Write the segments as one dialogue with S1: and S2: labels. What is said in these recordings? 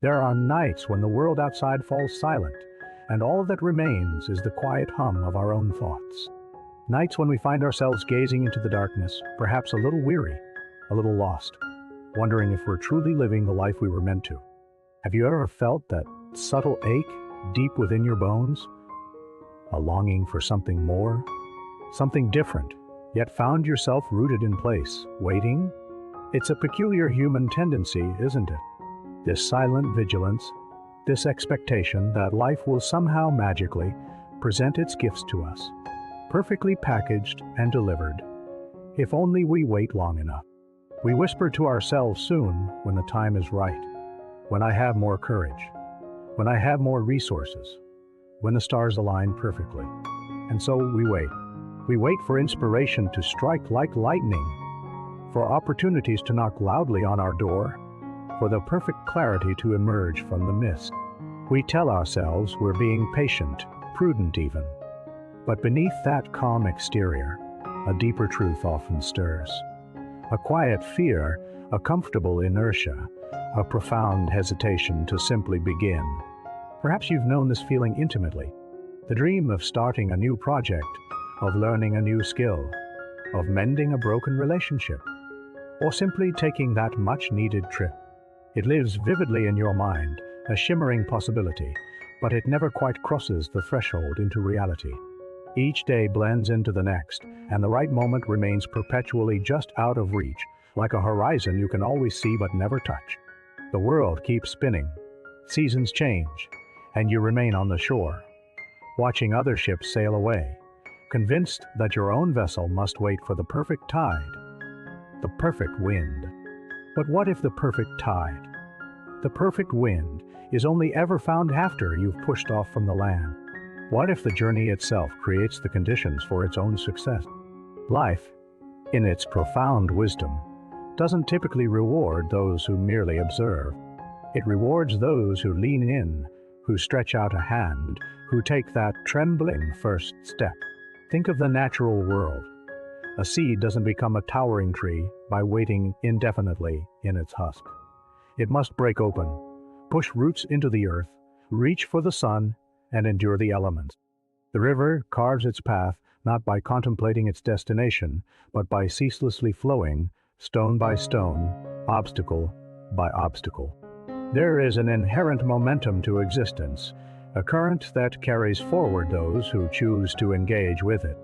S1: There are nights when the world outside falls silent, and all that remains is the quiet hum of our own thoughts. Nights when we find ourselves gazing into the darkness, perhaps a little weary, a little lost, wondering if we're truly living the life we were meant to. Have you ever felt that subtle ache deep within your bones? A longing for something more, something different, yet found yourself rooted in place, waiting? It's a peculiar human tendency, isn't it? This silent vigilance, this expectation that life will somehow magically present its gifts to us, perfectly packaged and delivered, if only we wait long enough. We whisper to ourselves soon when the time is right, when I have more courage, when I have more resources, when the stars align perfectly. And so we wait. We wait for inspiration to strike like lightning, for opportunities to knock loudly on our door, for the perfect clarity to emerge from the mist. We tell ourselves we're being patient, prudent even. But beneath that calm exterior, a deeper truth often stirs. A quiet fear, a comfortable inertia, a profound hesitation to simply begin. Perhaps you've known this feeling intimately. The dream of starting a new project, of learning a new skill, of mending a broken relationship, or simply taking that much-needed trip. It lives vividly in your mind, a shimmering possibility, but it never quite crosses the threshold into reality. Each day blends into the next, and the right moment remains perpetually just out of reach, like a horizon you can always see but never touch. The world keeps spinning, seasons change, and you remain on the shore, watching other ships sail away, convinced that your own vessel must wait for the perfect tide, the perfect wind. But what if the perfect tide, the perfect wind, is only ever found after you've pushed off from the land? What if the journey itself creates the conditions for its own success? Life, in its profound wisdom, doesn't typically reward those who merely observe. It rewards those who lean in, who stretch out a hand, who take that trembling first step. Think of the natural world. A seed doesn't become a towering tree by waiting indefinitely in its husk. It must break open, push roots into the earth, reach for the sun, and endure the elements. The river carves its path not by contemplating its destination, but by ceaselessly flowing, stone by stone, obstacle by obstacle. There is an inherent momentum to existence, a current that carries forward those who choose to engage with it.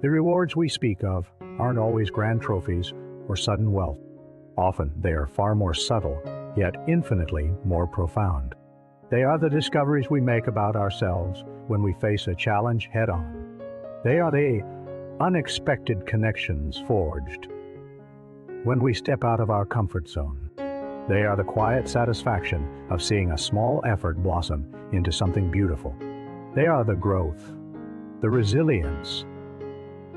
S1: The rewards we speak of aren't always grand trophies or sudden wealth. Often they are far more subtle, yet infinitely more profound. They are the discoveries we make about ourselves when we face a challenge head-on. They are the unexpected connections forged when we step out of our comfort zone. They are the quiet satisfaction of seeing a small effort blossom into something beautiful. They are the growth, the resilience,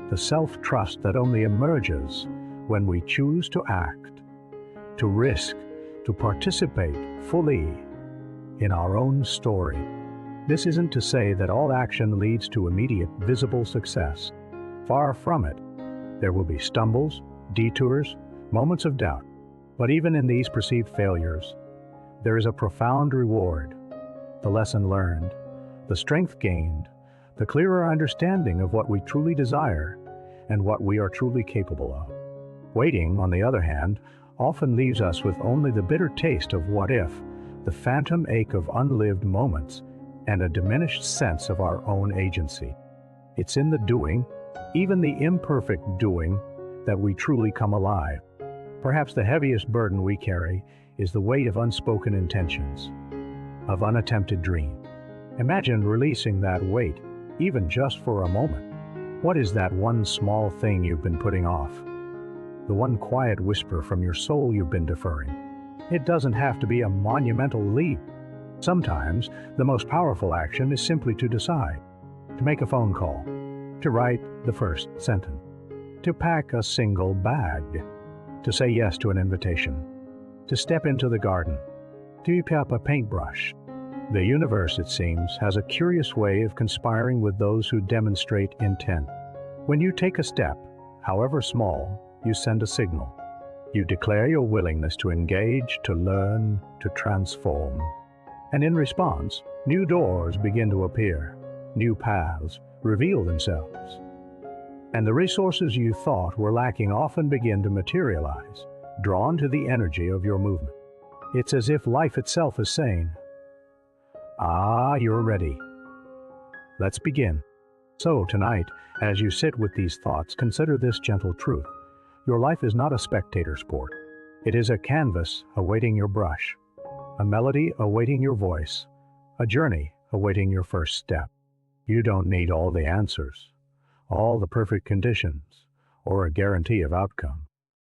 S1: the self-trust that only emerges when we choose to act, to risk, to participate fully in our own story. This isn't to say that all action leads to immediate, visible success. Far from it. There will be stumbles, detours, moments of doubt. But even in these perceived failures, there is a profound reward. The lesson learned, the strength gained, the clearer understanding of what we truly desire and what we are truly capable of. Waiting, on the other hand, often leaves us with only the bitter taste of what if, the phantom ache of unlived moments, and a diminished sense of our own agency. It's in the doing, even the imperfect doing, that we truly come alive. Perhaps the heaviest burden we carry is the weight of unspoken intentions, of unattempted dreams. Imagine releasing that weight, even just for a moment. What is that one small thing you've been putting off? The one quiet whisper from your soul you've been deferring? It doesn't have to be a monumental leap. Sometimes the most powerful action is simply to decide, to make a phone call, to write the first sentence, to pack a single bag, to say yes to an invitation, to step into the garden, to pick up a paintbrush. The universe, it seems, has a curious way of conspiring with those who demonstrate intent. When you take a step, however small, you send a signal. You declare your willingness to engage, to learn, to transform. And in response, new doors begin to appear, new paths reveal themselves. And the resources you thought were lacking often begin to materialize, drawn to the energy of your movement. It's as if life itself is saying, "Ah, you're ready. Let's begin." So tonight, as you sit with these thoughts, consider this gentle truth. Your life is not a spectator sport. It is a canvas awaiting your brush, a melody awaiting your voice, a journey awaiting your first step. You don't need all the answers, all the perfect conditions, or a guarantee of outcome.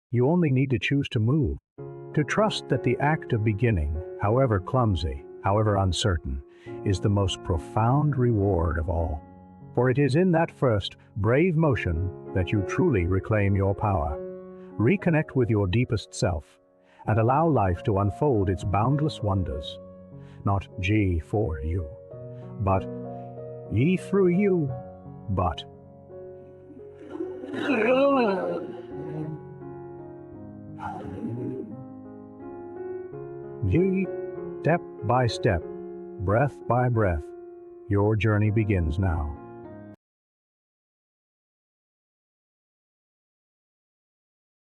S1: You only need to choose to move, to trust that the act of beginning, however clumsy, however uncertain, is the most profound reward of all. For it is in that first, brave motion that you truly reclaim your power. Reconnect with your deepest self, and allow life to unfold its boundless wonders. Not G for you, but ye through you, but ye, step by step, breath by breath. Your journey begins now.